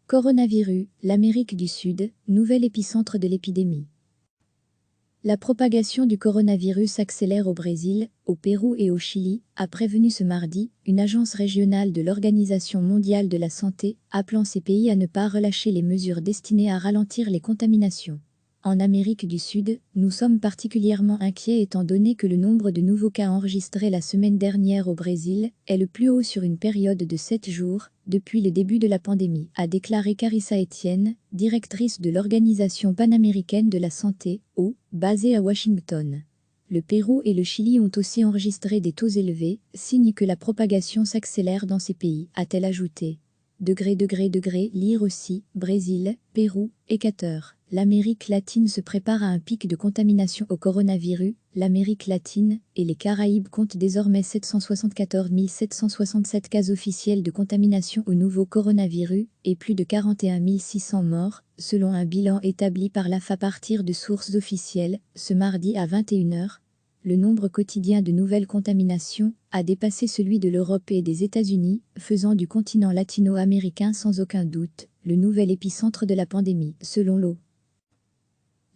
Coronavirus, l'Amérique du Sud, nouvel épicentre de l'épidémie. La propagation du coronavirus s'accélère au Brésil, au Pérou et au Chili, a prévenu ce mardi une agence régionale de l'Organisation mondiale de la santé, appelant ces pays à ne pas relâcher les mesures destinées à ralentir les contaminations. En Amérique du Sud, nous sommes particulièrement inquiets étant donné que le nombre de nouveaux cas enregistrés la semaine dernière au Brésil est le plus haut sur une période de 7 jours, depuis le début de la pandémie, a déclaré Carissa Etienne, directrice de l'Organisation panaméricaine de la santé, basée à Washington. Le Pérou et le Chili ont aussi enregistré des taux élevés, signe que la propagation s'accélère dans ces pays, a-t-elle ajouté. Lire aussi, Brésil, Pérou, Équateur. L'Amérique latine se prépare à un pic de contamination au coronavirus. L'Amérique latine et les Caraïbes comptent désormais 774 767 cas officiels de contamination au nouveau coronavirus et plus de 41 600 morts, selon un bilan établi par l'AF à partir de sources officielles, ce mardi à 21h. Le nombre quotidien de nouvelles contaminations a dépassé celui de l'Europe et des États-Unis, faisant du continent latino-américain sans aucun doute le nouvel épicentre de la pandémie, selon l'OMS.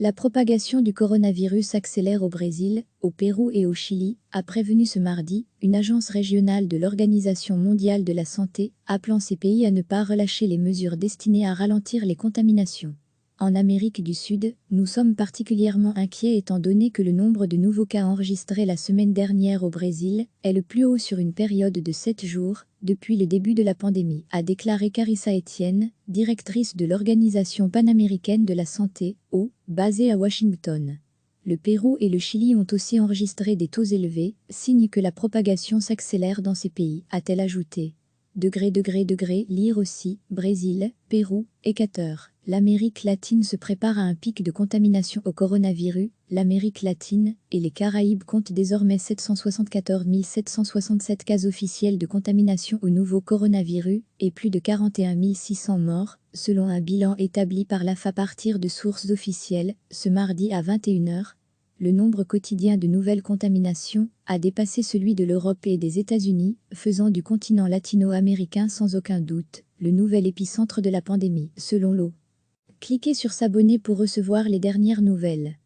La propagation du coronavirus s'accélère au Brésil, au Pérou et au Chili, a prévenu ce mardi une agence régionale de l'Organisation mondiale de la santé, appelant ces pays à ne pas relâcher les mesures destinées à ralentir les contaminations. En Amérique du Sud, nous sommes particulièrement inquiets étant donné que le nombre de nouveaux cas enregistrés la semaine dernière au Brésil est le plus haut sur une période de 7 jours, depuis le début de la pandémie, a déclaré Carissa Etienne, directrice de l'Organisation panaméricaine de la santé, basée à Washington. Le Pérou et le Chili ont aussi enregistré des taux élevés, signe que la propagation s'accélère dans ces pays, a-t-elle ajouté. Lire aussi, Brésil, Pérou, Équateur. L'Amérique latine se prépare à un pic de contamination au coronavirus. L'Amérique latine et les Caraïbes comptent désormais 774 767 cas officiels de contamination au nouveau coronavirus et plus de 41 600 morts, selon un bilan établi par l'AF à partir de sources officielles, ce mardi à 21h. Le nombre quotidien de nouvelles contaminations a dépassé celui de l'Europe et des États-Unis, faisant du continent latino-américain sans aucun doute le nouvel épicentre de la pandémie, selon l'OMS. Cliquez sur s'abonner pour recevoir les dernières nouvelles.